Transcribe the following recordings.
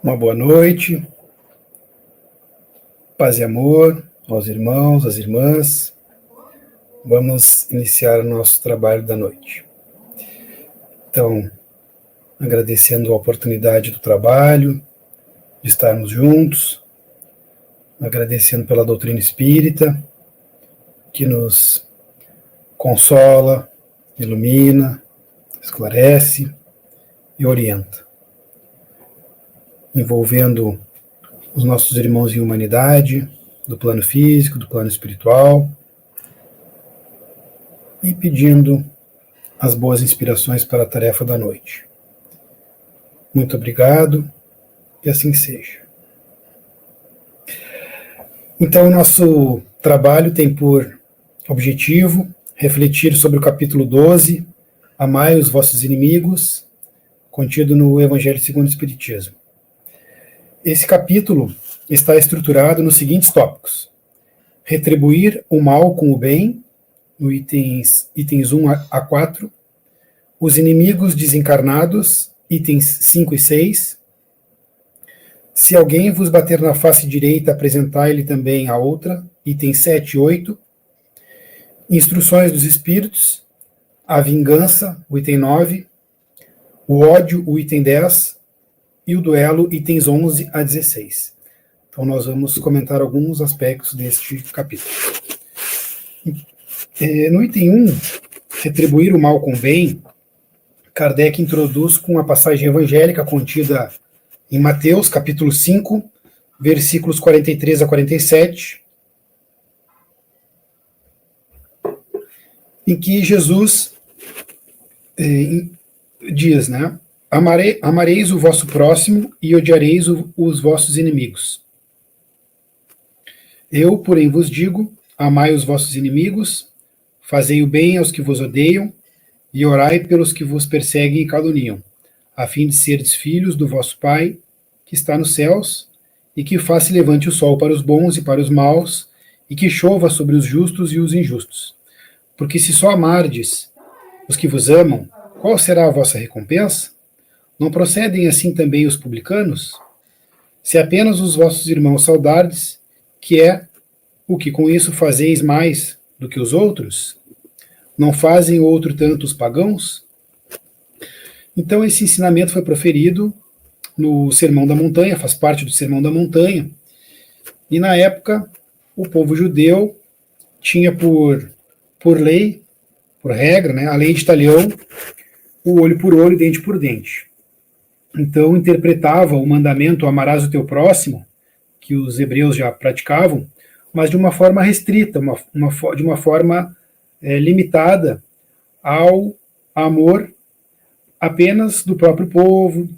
Uma boa noite, paz e amor aos irmãos, às irmãs. Vamos iniciar o nosso trabalho da noite. Então, agradecendo a oportunidade do trabalho, de estarmos juntos, agradecendo pela doutrina espírita, que nos consola, ilumina, esclarece e orienta, envolvendo os nossos irmãos em humanidade, do plano físico, do plano espiritual, e pedindo as boas inspirações para a tarefa da noite. Muito obrigado, que assim seja. Então, o nosso trabalho tem por objetivo refletir sobre o capítulo 12, Amai os vossos inimigos, contido no Evangelho segundo o Espiritismo. Esse capítulo está estruturado nos seguintes tópicos: retribuir o mal com o bem, no itens 1 a 4, os inimigos desencarnados, itens 5 e 6, se alguém vos bater na face direita, apresentai-lhe também a outra, itens 7 e 8, instruções dos espíritos, a vingança, o item 9, o ódio, o item 10, e o duelo, itens 11 a 16. Então nós vamos comentar alguns aspectos deste capítulo. No item 1, retribuir o mal com o bem, Kardec introduz com a passagem evangélica contida em Mateus, capítulo 5, versículos 43 a 47, em que Jesus diz, né? Amareis o vosso próximo e odiareis os vossos inimigos. Eu, porém, vos digo, amai os vossos inimigos, fazei o bem aos que vos odeiam, e orai pelos que vos perseguem e caluniam, a fim de serdes filhos do vosso Pai, que está nos céus, e que faz levante o sol para os bons e para os maus, e que chova sobre os justos e os injustos. Porque se só amardes os que vos amam, qual será a vossa recompensa? Não procedem assim também os publicanos? Se apenas os vossos irmãos saudardes, que é o que com isso fazeis mais do que os outros, não fazem outro tanto os pagãos? Então esse ensinamento foi proferido no Sermão da Montanha, faz parte do Sermão da Montanha, e na época o povo judeu tinha por lei, por regra, né, a lei de Talião, o olho por olho, dente por dente. Então interpretava o mandamento amarás o teu próximo, que os hebreus já praticavam, mas de uma forma restrita, de uma forma limitada ao amor apenas do próprio povo,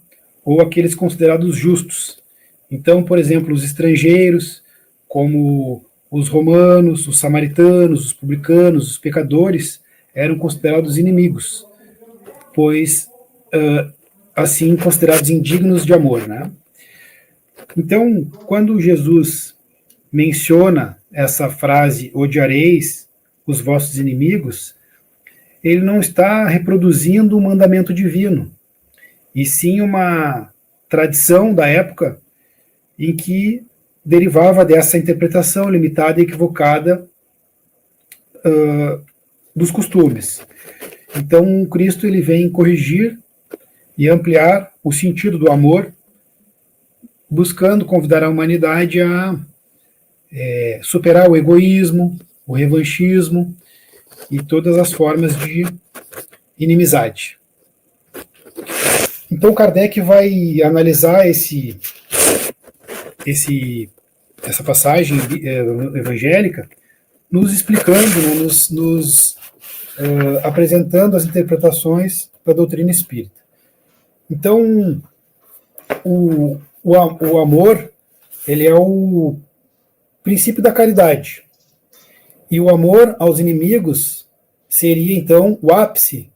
ou aqueles considerados justos. Então, por exemplo, os estrangeiros, como os romanos, os samaritanos, os publicanos, os pecadores, eram considerados inimigos, pois assim considerados indignos de amor, né? Então, quando Jesus menciona essa frase, odiareis os vossos inimigos, ele não está reproduzindo um mandamento divino, e sim uma tradição da época em que derivava dessa interpretação limitada e equivocada dos costumes. Então, Cristo ele vem corrigir e ampliar o sentido do amor, buscando convidar a humanidade a superar o egoísmo, o revanchismo e todas as formas de inimizade. Então Kardec vai analisar essa passagem evangélica, nos explicando, né, nos apresentando as interpretações da doutrina espírita. Então, o amor, ele é o princípio da caridade. E o amor aos inimigos seria, então, o ápice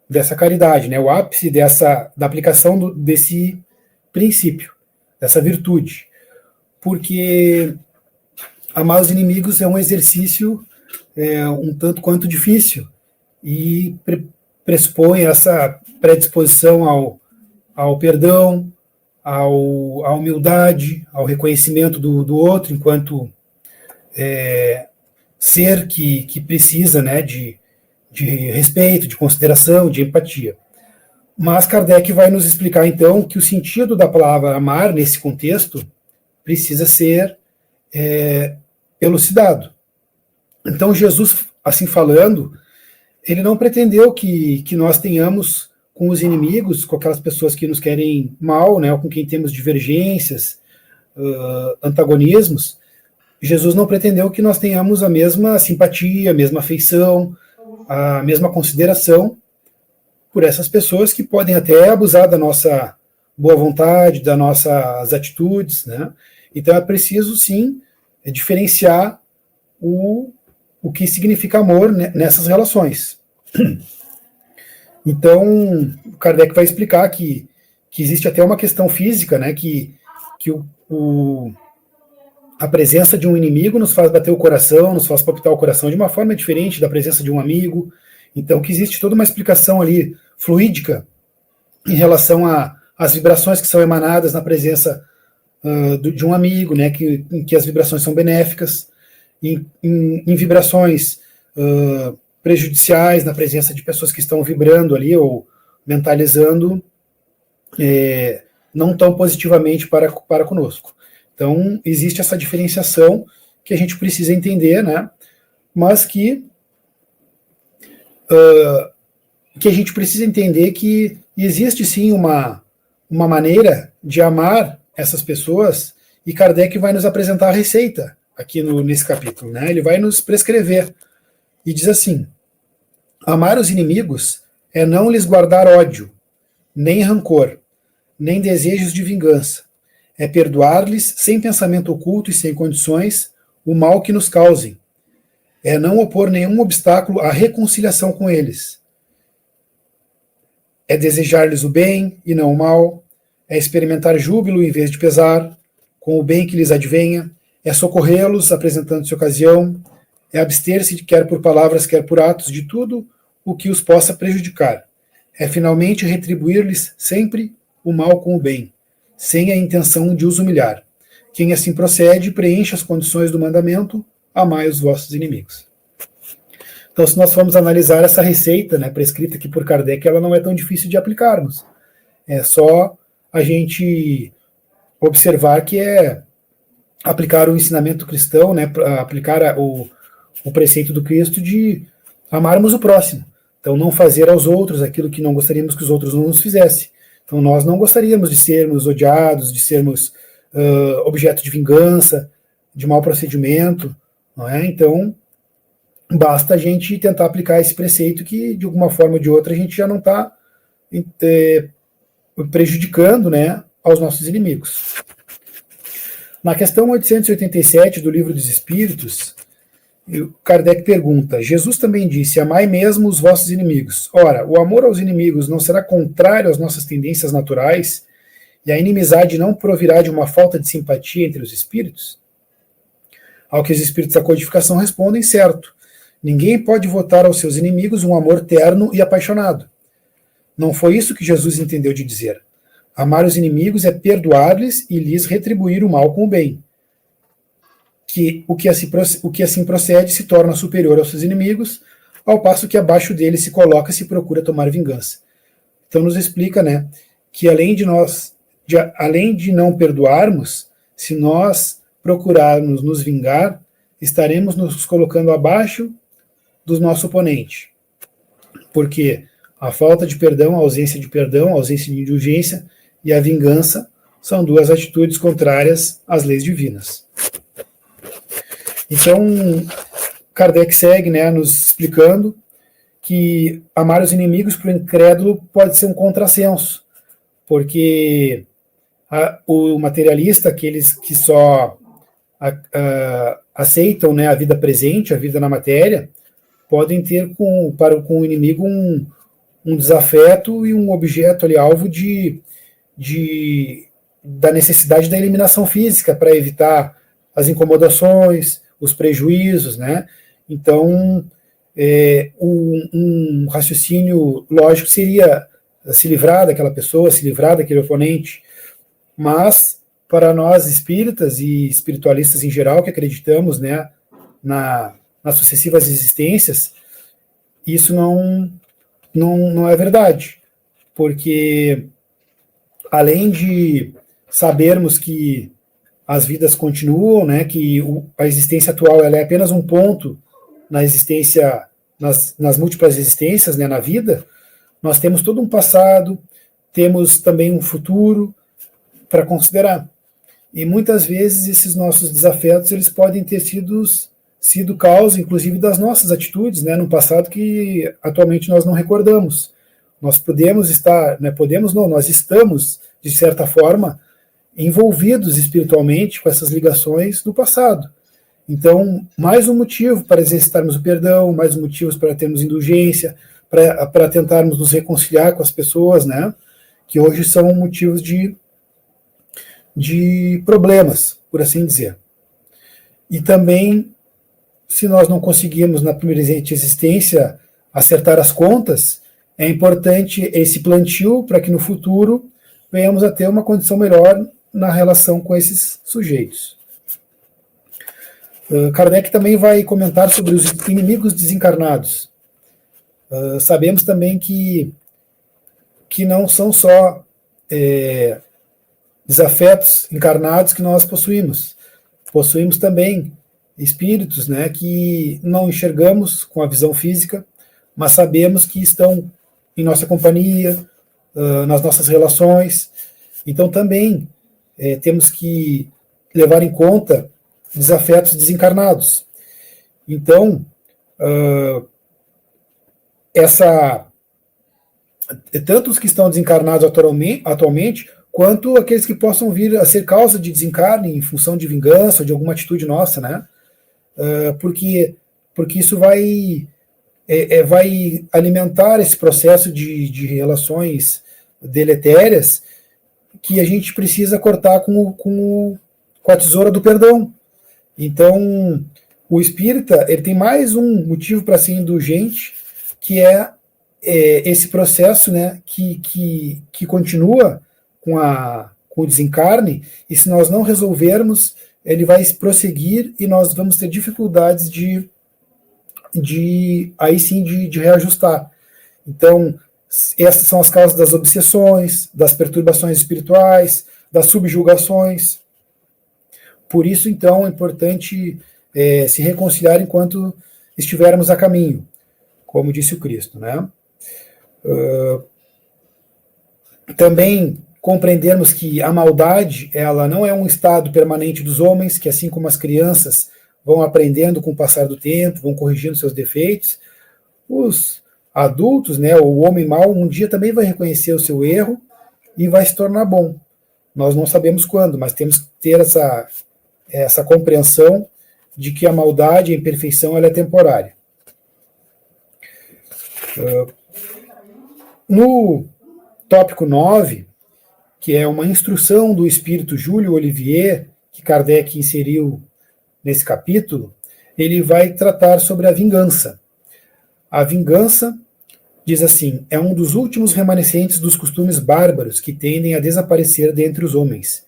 dessa caridade, né? O ápice da aplicação desse princípio, dessa virtude. Porque amar os inimigos é um exercício um tanto quanto difícil e pressupõe essa predisposição ao perdão, à humildade, ao reconhecimento do outro enquanto ser que precisa, né, de respeito, de consideração, de empatia. Mas Kardec vai nos explicar, então, que o sentido da palavra amar, nesse contexto, precisa ser elucidado. Então, Jesus, assim falando, ele não pretendeu que nós tenhamos com os inimigos, com aquelas pessoas que nos querem mal, né, ou com quem temos divergências, antagonismos. Jesus não pretendeu que nós tenhamos a mesma simpatia, a mesma afeição, a mesma consideração por essas pessoas que podem até abusar da nossa boa vontade, das nossas atitudes, né? Então é preciso, sim, diferenciar o que significa amor nessas relações. Então, Kardec vai explicar que existe até uma questão física, né, que a presença de um inimigo nos faz bater o coração, nos faz palpitar o coração de uma forma diferente da presença de um amigo. Então, que existe toda uma explicação ali fluídica em relação às vibrações que são emanadas na presença de um amigo, né, em que as vibrações são benéficas, em vibrações prejudiciais na presença de pessoas que estão vibrando ali ou mentalizando não tão positivamente para conosco. Então, existe essa diferenciação que a gente precisa entender, né, mas que a gente precisa entender que existe sim uma maneira de amar essas pessoas, e Kardec vai nos apresentar a receita aqui nesse capítulo, né? Ele vai nos prescrever e diz assim: amar os inimigos é não lhes guardar ódio, nem rancor, nem desejos de vingança, é perdoar-lhes sem pensamento oculto e sem condições o mal que nos causem, é não opor nenhum obstáculo à reconciliação com eles, é desejar-lhes o bem e não o mal, é experimentar júbilo em vez de pesar, com o bem que lhes advenha, é socorrê-los apresentando-se ocasião, é abster-se, quer por palavras, quer por atos, de tudo o que os possa prejudicar, é finalmente retribuir-lhes sempre o mal com o bem, sem a intenção de os humilhar. Quem assim procede, preenche as condições do mandamento, amai os vossos inimigos. Então, se nós formos analisar essa receita, né, prescrita aqui por Kardec, ela não é tão difícil de aplicarmos. É só a gente observar que é aplicar o ensinamento cristão, né, aplicar o preceito do Cristo de amarmos o próximo. Então, não fazer aos outros aquilo que não gostaríamos que os outros não nos fizessem. Então, nós não gostaríamos de sermos odiados, de sermos objeto de vingança, de mau procedimento, não é? Então, basta a gente tentar aplicar esse preceito que, de alguma forma ou de outra, a gente já não está prejudicando, né, aos nossos inimigos. Na questão 887 do Livro dos Espíritos, Kardec pergunta: Jesus também disse, amai mesmo os vossos inimigos. Ora, o amor aos inimigos não será contrário às nossas tendências naturais e a inimizade não provirá de uma falta de simpatia entre os espíritos? Ao que os espíritos da codificação respondem, certo. Ninguém pode votar aos seus inimigos um amor terno e apaixonado. Não foi isso que Jesus entendeu de dizer. Amar os inimigos é perdoar-lhes e lhes retribuir o mal com o bem. O que assim procede se torna superior aos seus inimigos, ao passo que abaixo deles se coloca e se procura tomar vingança. Então nos explica, né, que além de não perdoarmos, se nós procurarmos nos vingar, estaremos nos colocando abaixo do nosso oponente. Porque a falta de perdão, a ausência de indulgência e a vingança são duas atitudes contrárias às leis divinas. Então, Kardec segue, né, nos explicando que amar os inimigos para o incrédulo pode ser um contrassenso, porque o materialista, aqueles que só aceitam, né, a vida presente, a vida na matéria, podem ter com o inimigo um desafeto e um objeto ali, alvo da necessidade da eliminação física para evitar as incomodações, os prejuízos, né? Então, um raciocínio lógico seria se livrar daquela pessoa, se livrar daquele oponente, mas para nós espíritas e espiritualistas em geral, que acreditamos, né, nas sucessivas existências, isso não é verdade, porque além de sabermos que as vidas continuam, né, que a existência atual ela é apenas um ponto na existência, nas múltiplas existências, né, na vida, nós temos todo um passado, temos também um futuro para considerar. E muitas vezes esses nossos desafetos eles podem ter sido causa, inclusive, das nossas atitudes, né, no passado que atualmente nós não recordamos. Nós podemos estar, né, podemos não, nós estamos, de certa forma, envolvidos espiritualmente com essas ligações do passado. Então, mais um motivo para exercitarmos o perdão, mais um motivo para termos indulgência, para tentarmos nos reconciliar com as pessoas, né, que hoje são motivos de problemas, por assim dizer. E também, se nós não conseguirmos na primeira existência acertar as contas, é importante esse plantio para que no futuro venhamos a ter uma condição melhor na relação com esses sujeitos. Kardec também vai comentar sobre os inimigos desencarnados. Sabemos também que não são só desafetos encarnados que nós possuímos. Possuímos também espíritos, né, que não enxergamos com a visão física, mas sabemos que estão em nossa companhia, nas nossas relações. Então também temos que levar em conta desafetos desencarnados. Então, tanto os que estão desencarnados atualmente, quanto aqueles que possam vir a ser causa de desencarne em função de vingança ou de alguma atitude nossa, né? Porque isso vai alimentar esse processo de relações deletérias que a gente precisa cortar com a tesoura do perdão. Então, o espírita ele tem mais um motivo para ser indulgente, que é esse processo, né, que continua com o desencarne, e se nós não resolvermos, ele vai prosseguir e nós vamos ter dificuldades de reajustar. Então, essas são as causas das obsessões, das perturbações espirituais, das subjugações. Por isso, então, é importante se reconciliar enquanto estivermos a caminho, como disse o Cristo, né? Também compreendermos que a maldade, ela não é um estado permanente dos homens, que assim como as crianças vão aprendendo com o passar do tempo, vão corrigindo seus defeitos, os adultos, né, o homem mau, um dia também vai reconhecer o seu erro e vai se tornar bom. Nós não sabemos quando, mas temos que ter essa compreensão de que a maldade, a imperfeição, ela é temporária. No tópico 9, que é uma instrução do espírito Júlio Olivier, que Kardec inseriu nesse capítulo, ele vai tratar sobre a vingança. A vingança, diz assim, é um dos últimos remanescentes dos costumes bárbaros que tendem a desaparecer dentre os homens.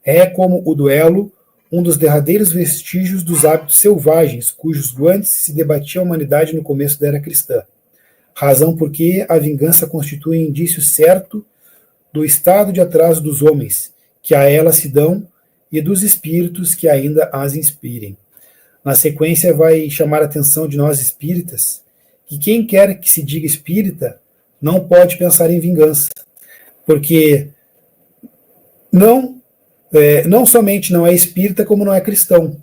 É como o duelo, um dos derradeiros vestígios dos hábitos selvagens, cujos guantes se debatia a humanidade no começo da era cristã. Razão porque a vingança constitui indício certo do estado de atraso dos homens, que a ela se dão, e dos espíritos que ainda as inspirem. Na sequência, vai chamar a atenção de nós espíritas que quem quer que se diga espírita não pode pensar em vingança, porque não somente não é espírita, como não é cristão.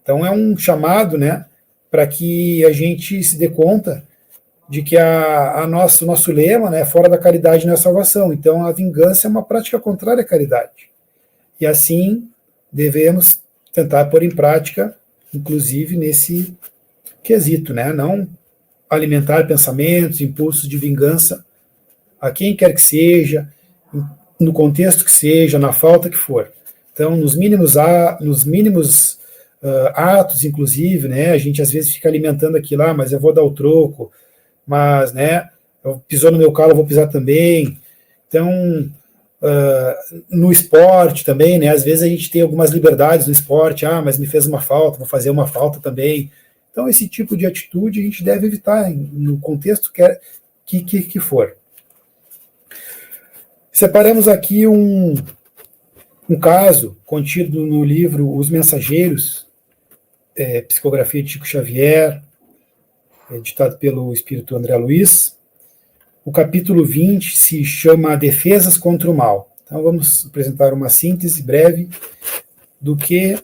Então é um chamado, né, para que a gente se dê conta de que o nosso lema, né, fora da caridade não é salvação. Então a vingança é uma prática contrária à caridade. E assim devemos tentar pôr em prática, inclusive nesse quesito, né, não alimentar pensamentos, impulsos de vingança a quem quer que seja, no contexto que seja, na falta que for. Então, nos mínimos atos, inclusive, né, a gente às vezes fica alimentando aquilo, mas eu vou dar o troco, mas, né, pisou no meu calo, eu vou pisar também. Então, no esporte também, né? Às vezes a gente tem algumas liberdades no esporte, mas me fez uma falta, vou fazer uma falta também. Então, esse tipo de atitude a gente deve evitar no contexto que for. Separamos aqui um caso contido no livro Os Mensageiros, psicografia de Chico Xavier, editado pelo espírito André Luiz. O capítulo 20 se chama Defesas contra o Mal. Então vamos apresentar uma síntese breve do que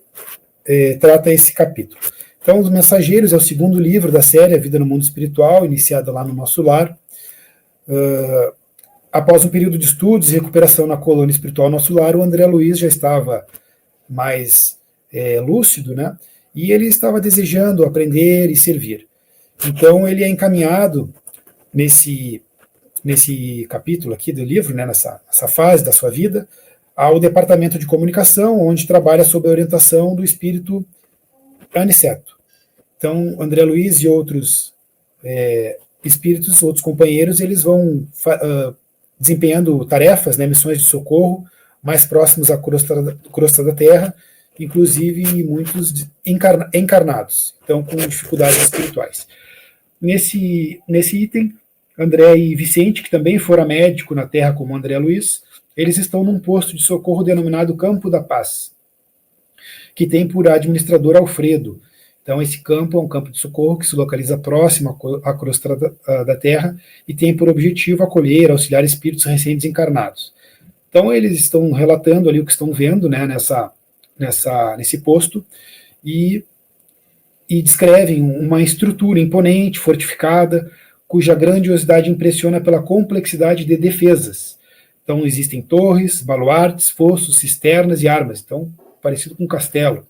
trata esse capítulo. Então, Os Mensageiros é o segundo livro da série A Vida no Mundo Espiritual, iniciada lá no nosso lar. Após um período de estudos e recuperação na colônia espiritual Nosso Lar, o André Luiz já estava mais lúcido, né? E ele estava desejando aprender e servir. Então, ele é encaminhado nesse capítulo aqui do livro, né, nessa fase da sua vida, ao departamento de comunicação, onde trabalha sob a orientação do espírito Aniceto. Então, André Luiz e outros espíritos, outros companheiros, eles vão desempenhando tarefas, né, missões de socorro, mais próximos à crosta da Terra, inclusive muitos encarnados, então com dificuldades espirituais. Nesse item, André e Vicente, que também fora médico na Terra como André Luiz, eles estão num posto de socorro denominado Campo da Paz, que tem por administrador Alfredo. Então, esse campo é um campo de socorro que se localiza próximo à crosta da Terra e tem por objetivo acolher, auxiliar espíritos recém-desencarnados. Então, eles estão relatando ali o que estão vendo, né, nesse posto e descrevem uma estrutura imponente, fortificada, cuja grandiosidade impressiona pela complexidade de defesas. Então, existem torres, baluartes, fossos, cisternas e armas. Então, parecido com um castelo.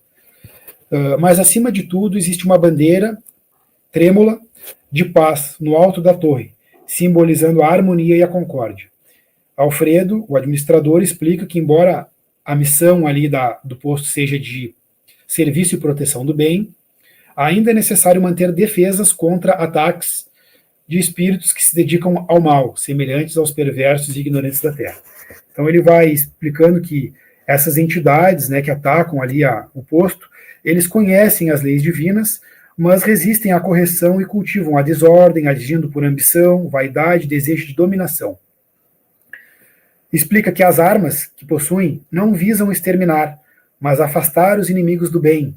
Mas, acima de tudo, existe uma bandeira trêmula de paz no alto da torre, simbolizando a harmonia e a concórdia. Alfredo, o administrador, explica que, embora a missão ali do posto seja de serviço e proteção do bem, ainda é necessário manter defesas contra ataques de espíritos que se dedicam ao mal, semelhantes aos perversos e ignorantes da Terra. Então ele vai explicando que essas entidades, né, que atacam ali o posto, eles conhecem as leis divinas, mas resistem à correção e cultivam a desordem, agindo por ambição, vaidade, desejo de dominação. Explica que as armas que possuem não visam exterminar, mas afastar os inimigos do bem,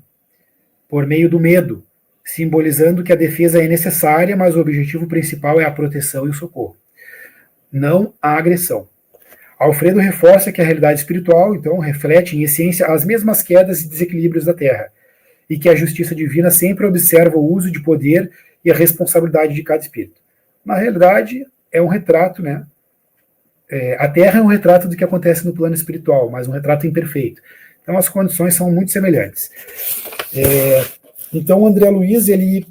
por meio do medo, simbolizando que a defesa é necessária, mas o objetivo principal é a proteção e o socorro, não a agressão. Alfredo reforça que a realidade espiritual, então, reflete em essência as mesmas quedas e desequilíbrios da Terra, e que a justiça divina sempre observa o uso de poder e a responsabilidade de cada espírito. Na realidade, é um retrato, né? A Terra é um retrato do que acontece no plano espiritual, mas um retrato imperfeito. Então, as condições são muito semelhantes. Então, o André Luiz, ele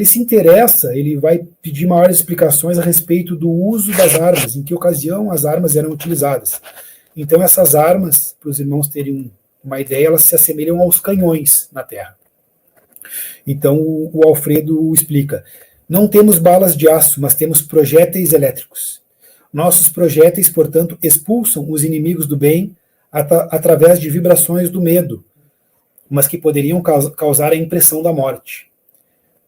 se interessa, ele vai pedir maiores explicações a respeito do uso das armas, em que ocasião as armas eram utilizadas. Então, essas armas, para os irmãos terem uma ideia, elas se assemelham aos canhões na Terra. Então, o Alfredo explica: não temos balas de aço, mas temos projéteis elétricos. Nossos projéteis, portanto, expulsam os inimigos do bem através de vibrações do medo, mas que poderiam causar a impressão da morte.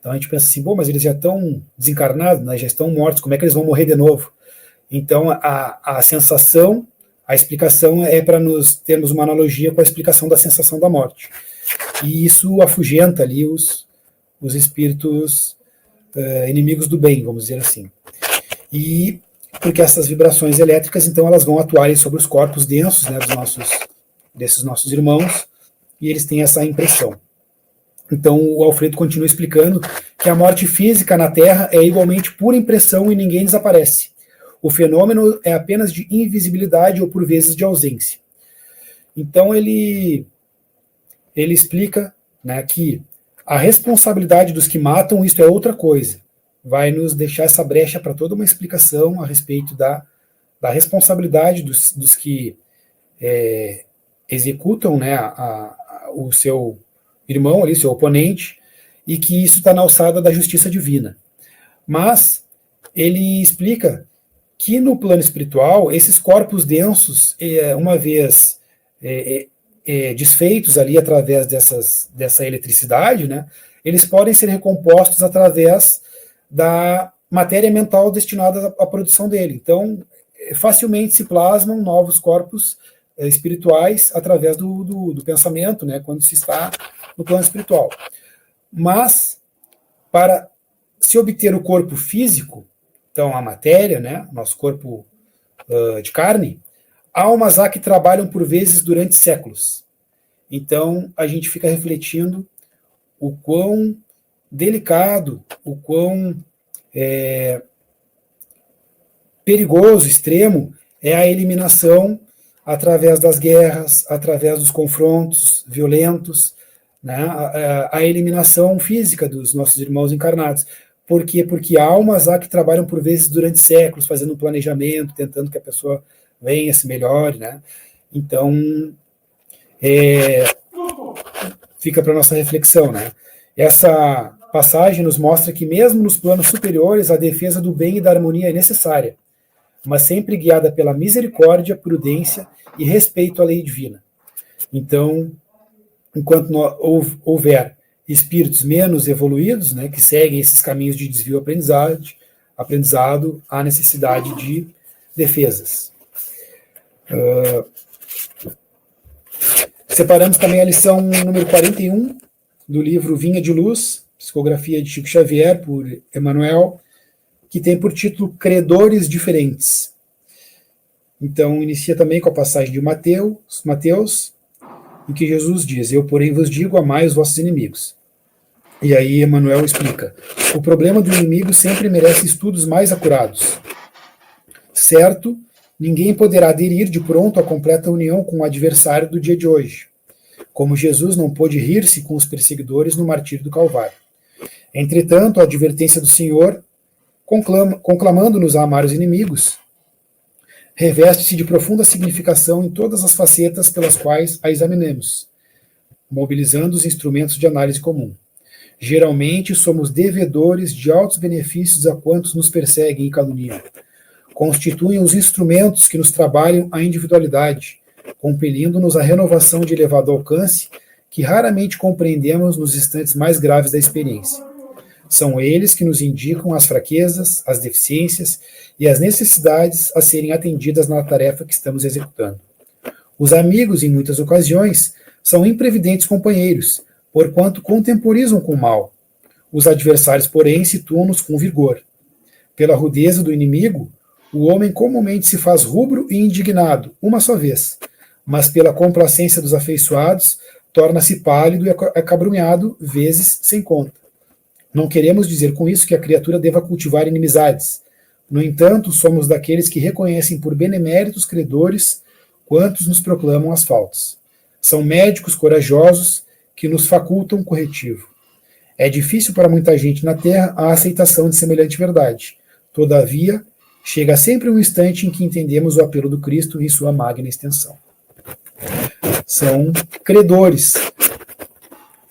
Então a gente pensa assim, mas eles já estão desencarnados, né, já estão mortos, como é que eles vão morrer de novo? Então a sensação, a explicação é para nós termos uma analogia com a explicação da sensação da morte. E isso afugenta ali os espíritos inimigos do bem, vamos dizer assim. E porque essas vibrações elétricas, então, elas vão atuarem sobre os corpos densos, né, desses nossos irmãos, e eles têm essa impressão. Então, o Alfredo continua explicando que a morte física na Terra é igualmente pura impressão e ninguém desaparece. O fenômeno é apenas de invisibilidade ou, por vezes, de ausência. Então, ele explica, né, que a responsabilidade dos que matam, isso é outra coisa. Vai nos deixar essa brecha para toda uma explicação a respeito da responsabilidade dos que executam, né, o seu irmão ali, seu oponente, e que isso está na alçada da justiça divina. Mas ele explica que no plano espiritual, esses corpos densos, uma vez desfeitos ali através dessa eletricidade, né, eles podem ser recompostos através da matéria mental destinada à produção dele. Então, facilmente se plasmam novos corpos espirituais através do pensamento, né, quando se está no plano espiritual. Mas, para se obter o corpo físico, então a matéria, né, nosso corpo de carne, almas há que trabalham por vezes durante séculos. Então, a gente fica refletindo o quão delicado, o quão perigoso, extremo, é a eliminação através das guerras, através dos confrontos violentos, né, a eliminação física dos nossos irmãos encarnados. Por quê? Porque almas há que trabalham por vezes durante séculos, fazendo um planejamento, tentando que a pessoa venha, se melhore, né? Então, fica para nossa reflexão, né? Essa passagem nos mostra que mesmo nos planos superiores a defesa do bem e da harmonia é necessária, mas sempre guiada pela misericórdia, prudência e respeito à lei divina. Então, enquanto houver espíritos menos evoluídos, né, que seguem esses caminhos de desvio aprendizado, há necessidade de defesas. Separamos também a lição número 41 do livro Vinha de Luz, psicografia de Chico Xavier, por Emmanuel, que tem por título Credores Diferentes. Então, inicia também com a passagem de Mateus, em que Jesus diz: eu, porém, vos digo, amai os vossos inimigos. E aí Emmanuel explica: o problema do inimigo sempre merece estudos mais acurados. Certo, ninguém poderá aderir de pronto à completa união com o adversário do dia de hoje, como Jesus não pôde rir-se com os perseguidores no martírio do Calvário. Entretanto, a advertência do Senhor, conclamando-nos a amar os inimigos, reveste-se de profunda significação em todas as facetas pelas quais a examinemos, mobilizando os instrumentos de análise comum. Geralmente somos devedores de altos benefícios a quantos nos perseguem e caluniam. Constituem os instrumentos que nos trabalham a individualidade, compelindo-nos à renovação de elevado alcance que raramente compreendemos nos instantes mais graves da experiência. São eles que nos indicam as fraquezas, as deficiências e as necessidades a serem atendidas na tarefa que estamos executando. Os amigos, em muitas ocasiões, são imprevidentes companheiros, porquanto contemporizam com o mal. Os adversários, porém, situam-nos com vigor. Pela rudeza do inimigo, o homem comumente se faz rubro e indignado, uma só vez, mas pela complacência dos afeiçoados, torna-se pálido e acabrunhado, vezes sem conta. Não queremos dizer com isso que a criatura deva cultivar inimizades. No entanto, somos daqueles que reconhecem por beneméritos credores quantos nos proclamam as faltas. São médicos corajosos que nos facultam corretivo. É difícil para muita gente na Terra a aceitação de semelhante verdade. Todavia, chega sempre um instante em que entendemos o apelo do Cristo em sua magna extensão. São credores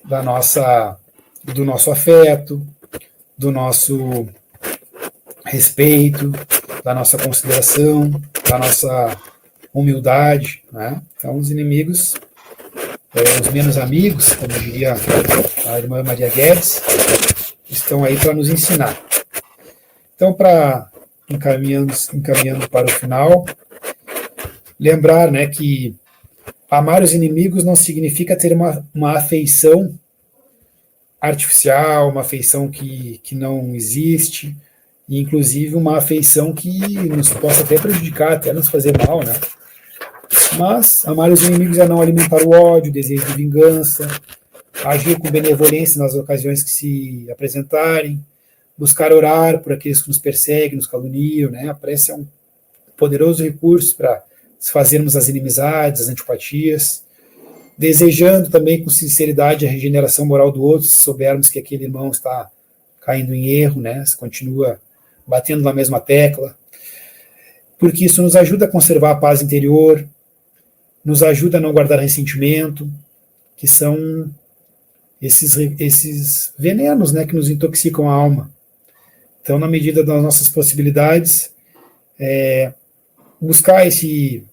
do nosso afeto, do nosso respeito, da nossa consideração, da nossa humildade, né? Então, os inimigos, os menos amigos, como diria a irmã Maria Guedes, estão aí para nos ensinar. Então, encaminhando para o final, lembrar, né, que amar os inimigos não significa ter uma afeição artificial, uma afeição que não existe, e inclusive uma afeição que nos possa até prejudicar, até nos fazer mal, né? Mas amar os inimigos é não alimentar o ódio, o desejo de vingança, agir com benevolência nas ocasiões que se apresentarem, buscar orar por aqueles que nos perseguem, nos caluniam, né? A prece é um poderoso recurso para desfazermos as inimizades, as antipatias, desejando também com sinceridade a regeneração moral do outro, se soubermos que aquele irmão está caindo em erro, né? Se continua batendo na mesma tecla, porque isso nos ajuda a conservar a paz interior, nos ajuda a não guardar ressentimento, que são esses venenos, né, que nos intoxicam a alma. Então, na medida das nossas possibilidades, buscar esse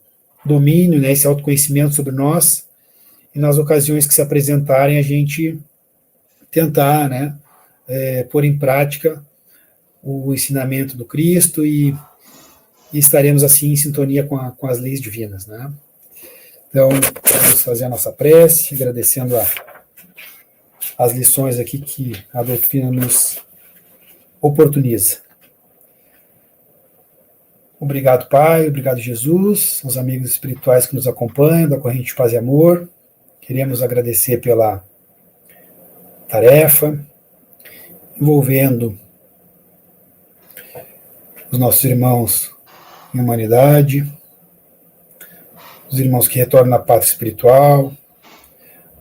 domínio, né, esse autoconhecimento sobre nós, e nas ocasiões que se apresentarem, a gente tentar, né, pôr em prática o ensinamento do Cristo e estaremos assim em sintonia com as leis divinas, né? Então, vamos fazer a nossa prece, agradecendo as lições aqui que a doutrina nos oportuniza. Obrigado, Pai, obrigado, Jesus, aos amigos espirituais que nos acompanham, da Corrente de Paz e Amor. Queremos agradecer pela tarefa envolvendo os nossos irmãos em humanidade, os irmãos que retornam à pátria espiritual,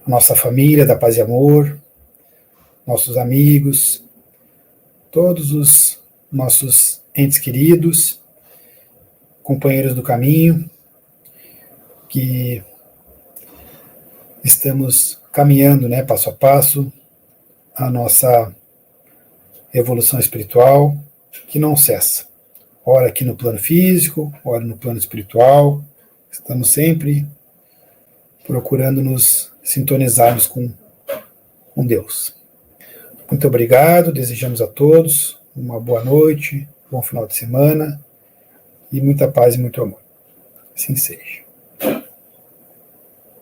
a nossa família da paz e amor, nossos amigos, todos os nossos entes queridos, companheiros do caminho, que estamos caminhando, né, passo a passo, a nossa evolução espiritual, que não cessa. Ora aqui no plano físico, ora no plano espiritual, estamos sempre procurando nos sintonizarmos com Deus. Muito obrigado, desejamos a todos uma boa noite, bom final de semana, e muita paz e muito amor. Assim seja.